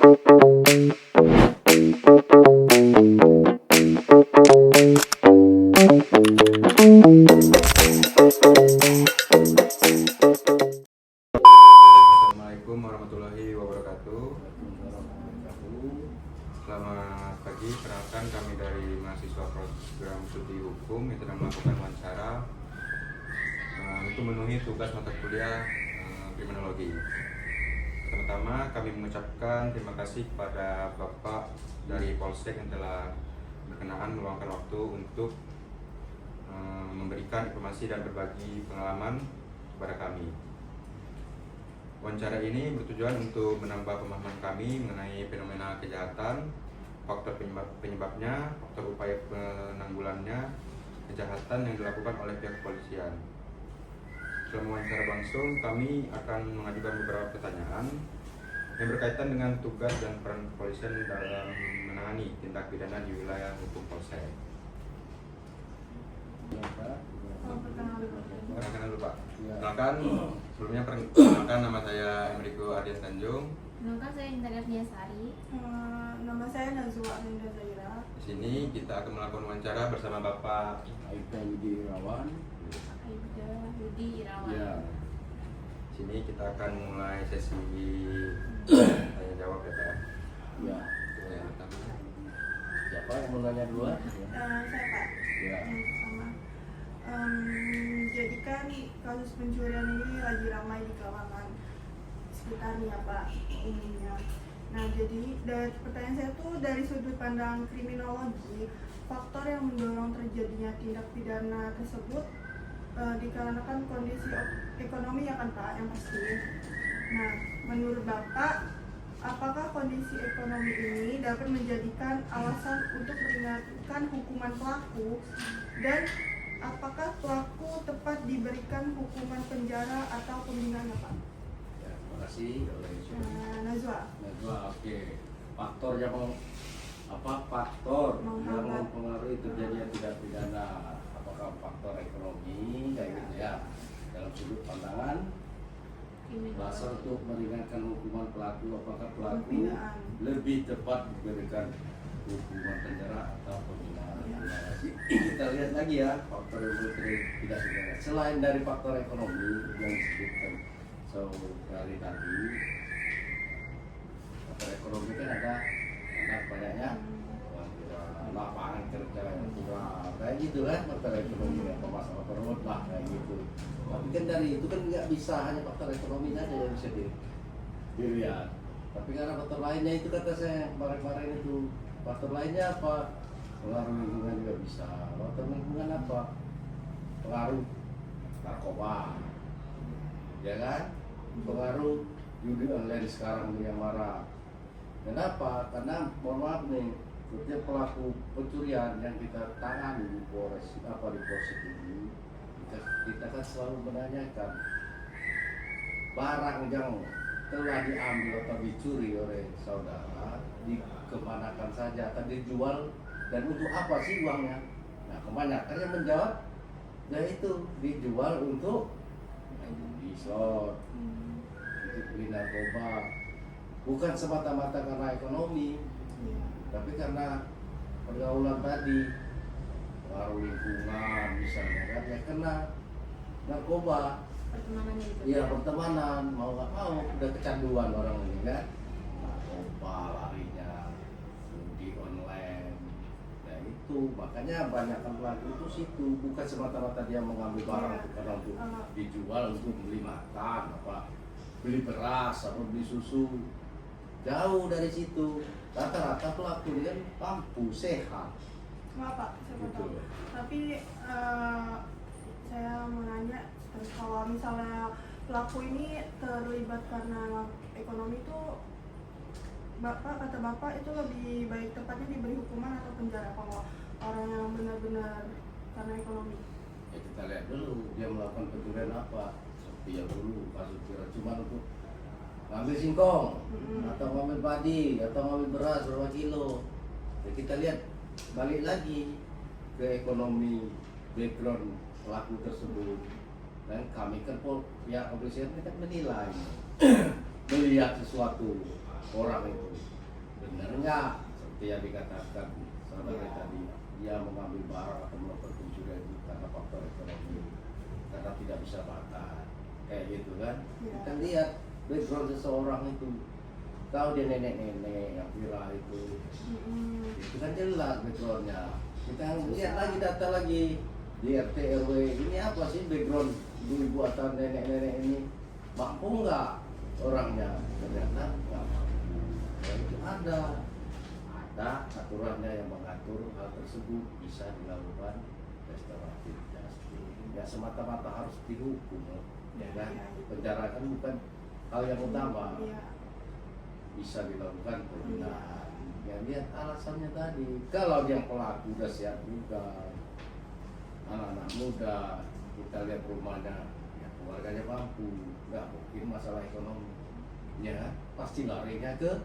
Assalamualaikum warahmatullahi wabarakatuh. Selamat pagi, perkenalkan kami dari mahasiswa program studi hukum yang sedang melakukan wawancara untuk memenuhi tugas mata kuliah kriminologi. Pertama, kami mengucapkan terima kasih kepada Bapak dari Polsek yang telah berkenan meluangkan waktu untuk memberikan informasi dan berbagi pengalaman kepada kami. Wawancara ini bertujuan untuk menambah pemahaman kami mengenai fenomena kejahatan, faktor penyebabnya, faktor upaya penanggulannya, kejahatan yang dilakukan oleh pihak kepolisian. Selama wawancara berlangsung, kami akan mengajukan beberapa pertanyaan yang berkaitan dengan tugas dan peran kepolisian dalam menangani tindak pidana di wilayah hukum Polsek. Perkenalkan dulu Pak. Perkenalkan, sebelumnya perkenalkan nama saya Enrico Ardian Tanjung. Perkenalkan saya Intan Erniasari. Nama saya Nazwa Linda Zaira. Di sini kita akan melakukan wawancara bersama Bapak Aibda Yudi Irawan. Aibda Yudi Irawan. Ya. Di sini kita akan mulai sesi tanya jawab ya Pak. Ya. Ya, pertama. Siapa yang mau nanya duluan? Saya Pak. Ya. Yang pertama, jadi kan kasus pencurian ini lagi ramai di kalangan sekitar nih ya Pak umumnya. Nah jadi dari pertanyaan saya tuh dari sudut pandang kriminologi, faktor yang mendorong terjadinya tindak pidana tersebut dikarenakan kondisi ekonomi ya kan Pak yang pasti. Nah menurut Bapak, apakah kondisi ekonomi ini dapat menjadikan alasan untuk meringankan hukuman pelaku, dan apakah pelaku tepat diberikan hukuman penjara atau pembinaan ya Pak? Ya, terima kasih oleh Nazwa. Najwa. Oke. Faktor yang faktor yang Menghambat. mempengaruhi terjadinya tindak pidana, apakah faktor ekonomi kayak gitu ya, dalam sudut pandangan dasar untuk meringankan hukuman pelaku, apakah pelaku Pembinaan. lebih tepat diberikan hukuman penjara atau pembinaan. Terima kasih. Kita lihat lagi ya faktor yang tidak pidana selain dari faktor ekonomi yang disebutkan dari tadi. Faktor ekonomi kan ada banyaknya lapangan kerja yang kurang kayak gitu kan, faktor ekonomi apa masalah perut lah kayak gitu. Tapi kan dari itu kan nggak bisa hanya faktor ekonomi saja yang bisa dilihat. Tapi karena faktor lainnya itu kata saya kemarin itu, faktor lainnya apa? Pengaruh lingkungan juga bisa. Faktor lingkungan apa? Pengaruh narkoba, ya kan? Pengaruh judi online sekarang yang marah. Kenapa? Karena mohon maaf nih, setiap pelaku pencurian yang kita tangani di Polres di Polsek ini, kita kan selalu menanyakan barang yang telah diambil atau dicuri oleh saudara dikemanakan saja, atau dijual, dan untuk apa sih uangnya? Nah kebanyakan yang menjawab, ya itu dijual untuk judi slot, untuk beli narkoba, bukan semata-mata karena ekonomi, tapi karena pergaulan tadi, pengaruh lingkungan misalnya kan, ya kena narkoba. Pertemanannya itu. Iya, pertemanan, mau nggak mau udah kecanduan orang ini kan, narkoba larinya, judi online. Nah itu makanya banyakkan pelaku itu situ, bukan semata-mata dia mengambil barang itu karena untuk dijual, untuk beli makan, apa beli beras atau beli susu. Jauh dari situ. Rata-rata pelaku ini kan mampu sehat. Maaf Pak, saya mau Gitu. tahu. Tapi saya mau nanya, terus kalau misalnya pelaku ini terlibat karena ekonomi itu, kata Bapak itu lebih baik tepatnya diberi hukuman atau penjara kalau orang yang benar-benar karena ekonomi? Ya kita lihat dulu dia melakukan pencurian apa. Seperti yang dulu kasus cuma untuk ngambil singkong, atau ngambil padi, atau ngambil beras berapa kilo. Ya kita lihat balik lagi ke ekonomi background pelaku tersebut. Dan kami kan pihak kepolisian kan menilai melihat sesuatu orang itu benar nggak seperti yang dikatakan saudara Iya. tadi, dia mengambil barang atau melakukan pencurian itu karena faktor ekonomi, karena tidak bisa makan kayak gitu kan. Iya. Kita lihat background seseorang itu, tahu dia nenek-nenek yang viral itu kan jelas backgroundnya. Kita lihat lagi data lagi di RT RW ini apa sih background ibu-ibu atau nenek-nenek ini, mampu nggak orangnya? Ternyata nggak mampu. Dan itu ada aturannya yang mengatur hal tersebut, bisa dilakukan restoratif justice. Ya semata-mata harus dihukum, ya kan? Iya. Penjara kan bukan hal yang utama, Iya. bisa dilakukan pembinaan. Ya lihat alasannya tadi, kalau yang pelaku udah siap juga, anak-anak muda, kita lihat rumahnya, ya keluarganya mampu, nggak mungkin masalah ekonomi, ya pasti larinya ke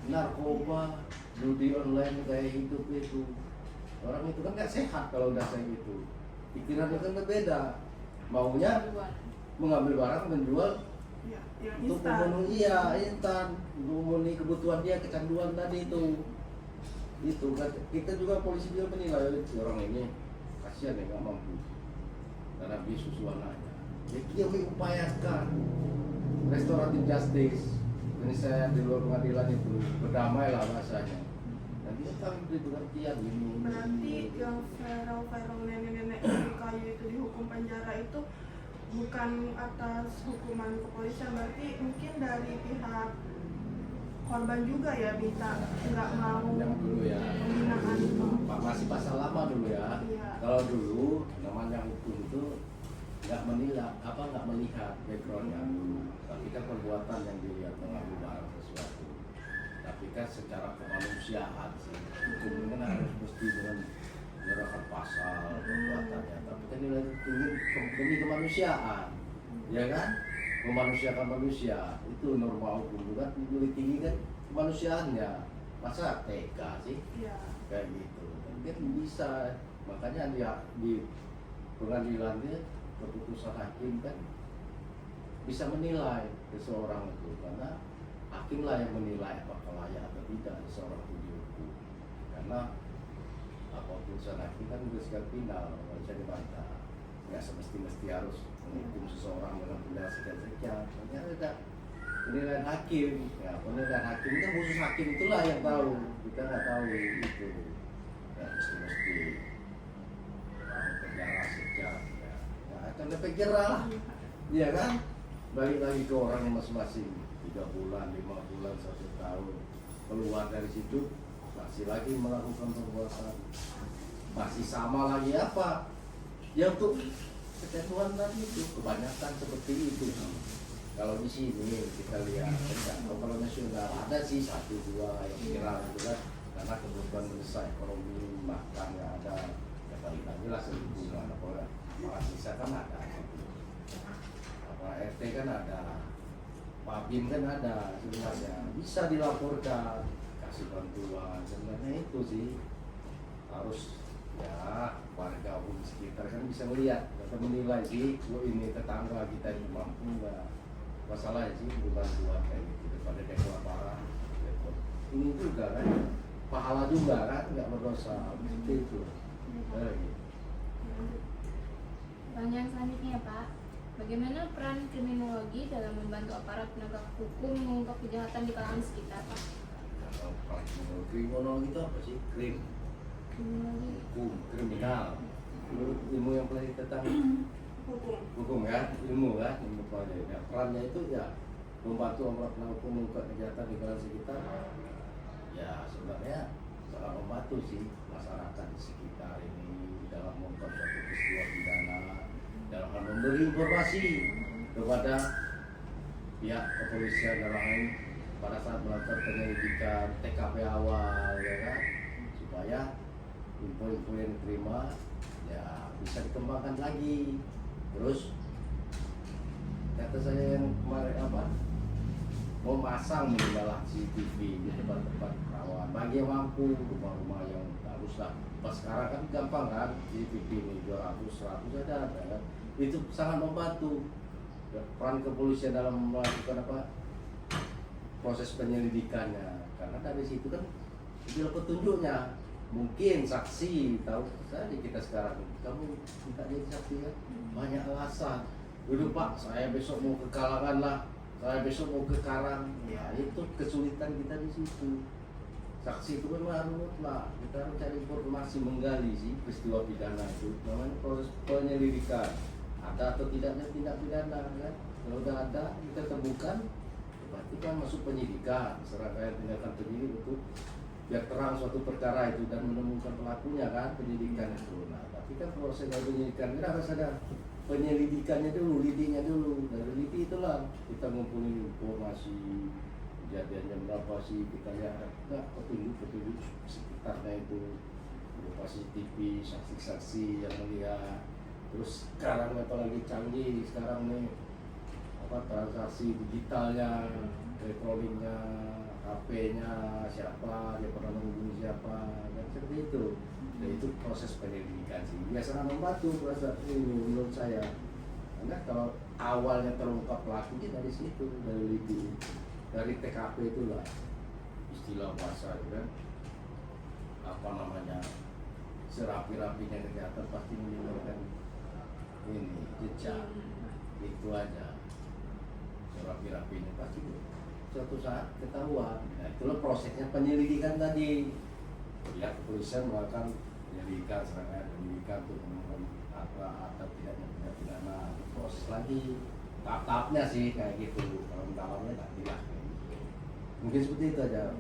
narkoba, judi online, kayak hidup itu. Orang itu kan nggak sehat kalau udah kayak gitu, pikirannya kan berbeda, maunya mengambil barang menjual Iya. Yang untuk instan. memenuhi instan, untuk memenuhi kebutuhan dia, kecanduan tadi itu kan. Kita juga polisi juga menilai orang ini kasihan ya, nggak mampu karena bisu anaknya, jadi dia mengupayakan restoratif justice. Ini saya di luar pengadilan itu berdamai lah bahasanya, nanti kami beri pengertian ini. Berarti yang viral nenek-nenek di kayu itu dihukum penjara itu bukan atas hukuman kepolisian, berarti mungkin dari pihak korban juga ya minta nggak mau Yang dulu ya, pembinaan itu. Pak, masih pasal lama dulu ya. Iya. Kalau dulu namanya hukum itu nggak menilai nggak melihat backgroundnya dulu, tapi kan perbuatan yang dilihat, mengambil barang sesuatu. Tapi kan secara kemanusiaan sih, hukum ini kan harus mesti dengan menerapkan pasal perbuatannya, tapi kan nilai demi kemanusiaan, ya kan? Memanusiakan manusia itu norma hukum juga, lebih tinggi kan kemanusiaannya. Masa tega sih Iya. kayak gitu? Kan bisa, makanya di pengadilan dia keputusan hakim kan bisa menilai seseorang itu, karena hakim lah yang menilai apakah layak atau tidak seseorang itu dihukum. Karena apa putusan hakim kan berdasarkan final, nggak bisa dibantah. Nggak semesti harus menghukum seseorang dengan penjara sekian. Nanti ada penilaian hakim. Ya, penilaian hakim itu khusus hakim itulah yang tahu. Kita nggak tahu itu. Ya, mesti penjara sekian. Ya, akan efek jerah lah. Iya kan? Balik lagi ke orang yang masing-masing, 3 bulan, 5 bulan, 1 tahun, keluar dari situ masih lagi melakukan perbuatan, masih sama lagi apa? Ya untuk ketentuan tadi itu kebanyakan seperti itu. Kalau di sini kita lihat, kalau nasional ada sih 1-2 yang viral itu kan, karena kebutuhan besar ekonomi, makan nggak ada, ya balik lagi lah selingkuhan apa malah sisa kan ada. RT kan ada, Pak Bim kan ada, sebenarnya bisa dilaporkan, kasih bantuan. Sebenarnya itu sih harus ya warga umum sekitar kan bisa melihat atau menilai sih, ini tetangga kita ini mampu nggak, masalahnya sih bantuan kayak gitu daripada dia kelaparan. Ini juga kan pahala juga kan, nggak berdosa seperti itu. Gitu. Pertanyaan selanjutnya Pak, bagaimana peran kriminologi dalam membantu aparat penegak hukum mengungkap kejahatan di kalangan sekitar Pak? Kalau kriminologi itu apa sih? Kriminologi. Hukum, kriminal. Ilmu yang pelajari tentang hukum ya, ilmu pelajari. Ya, perannya itu ya membantu aparat penegak hukum mengungkap kejahatan di kalangan sekitar. Ya sebenarnya sangat membantu sih masyarakat di sekitar ini dalam mengungkap suatu peristiwa pidana, dalam hal memberi informasi kepada pihak kepolisian dalam hal ini pada saat melakukan penyelidikan TKP awal, ya kan, supaya info-info yang diterima ya bisa dikembangkan lagi. Terus kata saya yang kemarin apa, memasang minimal CCTV di tempat-tempat rawan bagi yang mampu, rumah-rumah yang bagus lah. Pas sekarang kan gampang kan, CCTV ini 200-100 ada kan. Itu sangat membantu peran kepolisian dalam melakukan apa, proses penyelidikannya. karena dari situ kan itu petunjuknya. Mungkin saksi tahu saja kita sekarang, kamu minta jadi saksi kan banyak alasan. Dulu Pak, saya besok mau ke Kalangan lah, saya besok mau ke Karang. Ya itu kesulitan kita di situ. Saksi itu memang harus mutlak, kita harus cari informasi, menggali sih peristiwa pidana itu. Namanya proses penyelidikan, ada atau tidaknya tindak pidana kan. Kalau udah ada, kita temukan, berarti kan masuk penyidikan, serangkaian tindakan penyidik untuk biar terang suatu perkara itu dan menemukan pelakunya kan, penyidikan itu. Nah, tapi kan proses dari penyidikan ini harus ada penyelidikannya dulu, lidiknya dulu. Dari lidik itulah kita ngumpulin informasi kejadiannya berapa sih, kita lihat ada petunjuk sekitarnya itu berupa CCTV, saksi-saksi yang melihat. Terus sekarang apalagi canggih sekarang nih transaksi digitalnya, elektroniknya, HP-nya siapa, dia pernah menghubungi siapa, dan seperti itu. Dan itu proses penyelidikan sih. Biasanya membantu proses ini menurut saya. Karena kalau awalnya terungkap pelakunya dari situ, dari lidik, dari TKP itulah istilah bahasa itu kan, apa namanya, serapi-rapinya kejahatan pasti meninggalkan ini jejak, itu aja. Rapi-rapinya pasti suatu saat ketahuan. Nah, itulah prosesnya penyelidikan tadi. Ya, kepolisian melakukan penyelidikan, serangkaian penyelidikan untuk menemukan apa atau tidaknya tindak pidana, proses lagi tahap-tahapnya sih kayak gitu. Kalau dalamnya tak bilang kayak gitu. Mungkin seperti itu aja.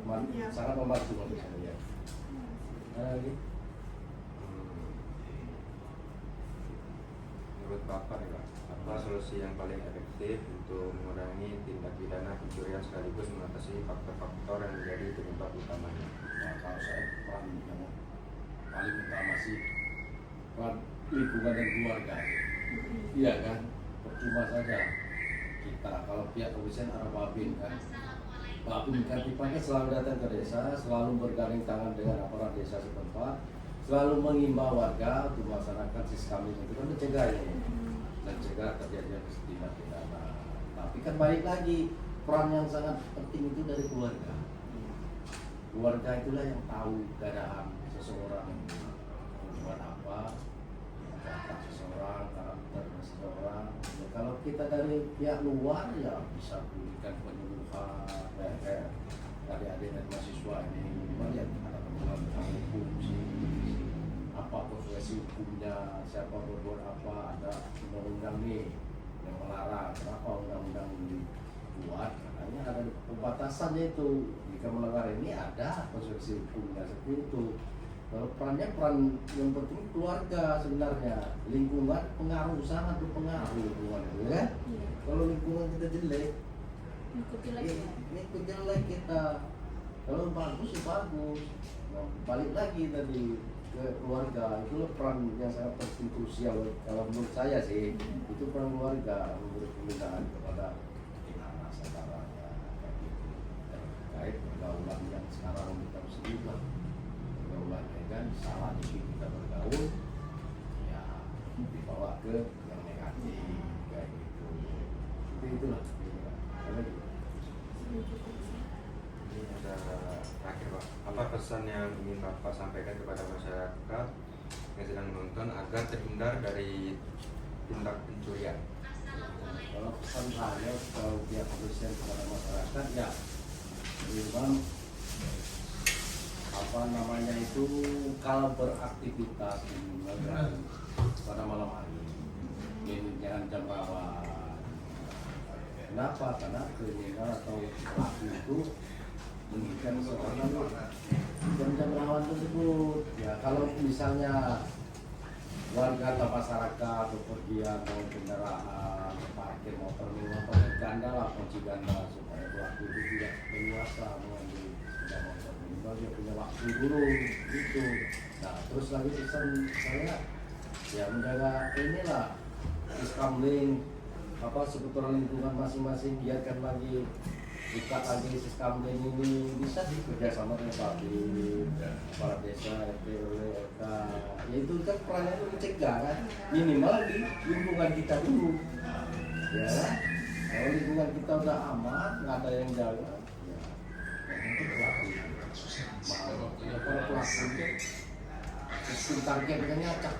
Sangat membantu menurut saya. Lagi. Menurut Bapak nih Pak, apa solusi yang paling efektif untuk mengurangi tindak pidana pencurian sekaligus mengatasi faktor-faktor yang menjadi penyebab utamanya? Nah, kalau saya peran yang paling utama sih peran lingkungan dan keluarga. Iya kan, percuma saja kita kalau pihak kepolisian ada Babin kan, Babin Katipannya selalu datang ke desa, selalu bergandeng tangan dengan aparat desa setempat, selalu mengimbau warga untuk melaksanakan siskamin itu kan mencegah ya, mencegah terjadinya tindak pidana. Tapi kan balik lagi, peran yang sangat penting itu dari keluarga. Keluarga itulah yang tahu keadaan seseorang membuat apa, watak seseorang, karakter seseorang. Ya, kalau kita dari pihak luar ya bisa berikan penyuluhan kayak adik-adik dan mahasiswa ini minimal ya ada penyuluhan tentang hukum sih, apa konsekuensi hukumnya, siapa berbuat apa, ada undang-undang nih yang melarang, kenapa undang-undang dibuat, makanya ada pembatasannya itu. Jika melanggar ini ada konsekuensi hukumnya seperti itu. Kalau peran yang penting keluarga sebenarnya, lingkungan pengaruh, sangat berpengaruh lingkungan itu kan. Iya. Kalau lingkungan kita jelek, Ikuti lagi ya. ini jelek kita. Kalau bagus ya bagus. Nah, balik lagi tadi ke keluarga, itu peran yang sangat penting, krusial kalau menurut saya sih. Itu peran keluarga memberi pembinaan kepada anak saudaranya kayak gitu. Terkait pergaulan yang sekarang kita sendiri lah, pergaulan kan salah dikit kita bergaul ya dibawa ke yang negatif kayak gitu. Itulah Ini ada terakhir Pak, apa pesan yang ingin Bapak sampaikan kepada masyarakat yang sedang menonton agar terhindar dari tindak pencurian? kalau pesan saya kalau pihak kepolisian kepada masyarakat ya memang apa namanya itu, kalau beraktivitas di malam pada malam hari ini jangan jam rawan. Kenapa? Karena kriminal atau pelaku itu menginginkan seorang jam-jam rawan tersebut. Ya kalau misalnya warga atau masyarakat bepergian mau kendaraan, parkir motor ganda lah, kunci ganda supaya pelaku itu tidak leluasa mengambil sepeda motor. Minimal dia punya waktu dulu gitu. Nah terus lagi pesan saya ya menjaga inilah siskamling, apa seputar lingkungan masing-masing, biarkan lagi buka lagi siskamling ini, bisa bekerja sama dengan Babin, kepala desa, RT, RW, RK. Ya itu kan perannya itu mencegah kan, minimal di lingkungan kita dulu. Ya, kalau lingkungan kita udah aman, nggak ada yang jaga, ya itu berlaku. ya para pelaku itu sistem targetnya acak,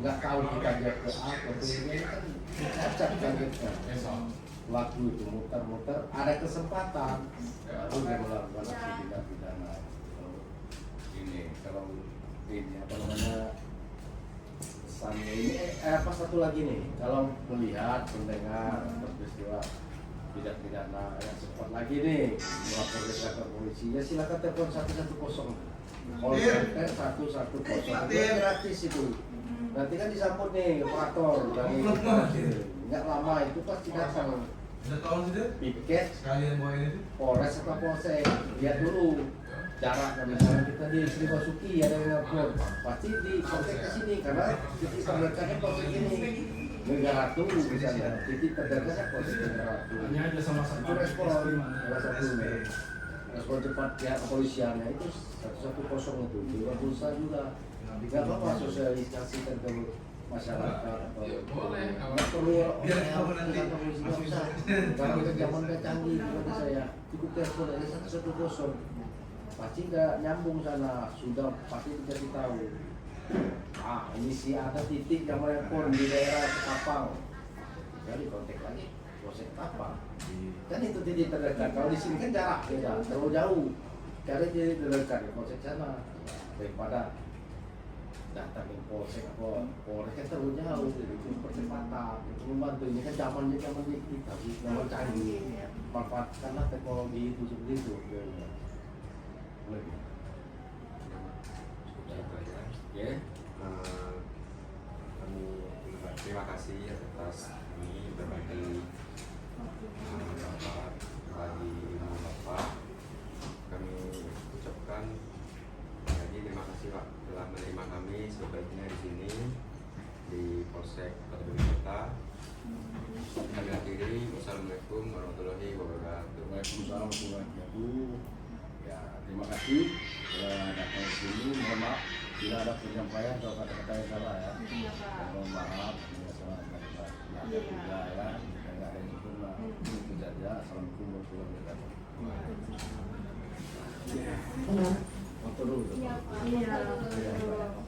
nggak tahu kita dia ke apa, ini kan acak targetnya. Pelaku itu muter-muter, ada kesempatan baru dia melakukan aksi tindak pidana. Kalau ini apa namanya pesannya ini apa satu lagi nih, kalau melihat mendengar peristiwa tidak pidana yang cepat lagi nih melapor ke kantor polisi, ya silakan telepon 110 call center 110 itu gratis itu. Nanti kan disambut nih operator dari nggak lama itu pasti datang piket Polres atau Polsek, lihat dulu jaraknya. Misalnya kita di Sri Basuki ada yang nelfon, pasti di Polsek ke sini karena titik terdekatnya Polsek ini Negara Ratu misalnya, titik terdekatnya Polsek Negara Ratu. Itu respon salah satu respon cepat pihak kepolisiannya itu 110 itu. Juga pulsa juga nggak apa-apa sosialisasikan ke masyarakat atau nggak perlu kantor polisi, nggak usah karena kita zaman udah canggih. Kata saya cukup telepon aja 110 pasti nggak nyambung sana, sudah pasti dikasih tahu. Ini sih ada titik yang telepon di daerah Ketapang, jadi kontak lagi Polsek Ketapang. Kan itu titik terdekat. Kalau di sini kan jarak beda, terlalu jauh. Cari titik terdekat di Polsek sana daripada datang ke Polsek apa Polres kan terlalu jauh. Itu percepatan, itu membantu. Ini kan zamannya kita, zaman canggih. Manfaatkanlah teknologi itu seperti itu. Ya. Kami terima kasih atas ini berbagi pendapat bagi ilmu Bapak. Kami ucapkan lagi terima kasih Pak telah menerima kami sebaiknya di sini di Polsek Kota Kota. Kami akhiri. Wassalamualaikum warahmatullahi wabarakatuh. Waalaikumsalam warahmatullahi wabarakatuh. Ya, terima kasih telah datang ke sini. Mohon maaf bila ada penyampaian atau kata-kata yang salah ya. Mohon maaf, ya salah kata-kata juga ya. Enggak ada yang sempurna. Itu saja. Assalamualaikum warahmatullahi wabarakatuh. Foto dulu. Iya, Pak. Iya. Foto dulu.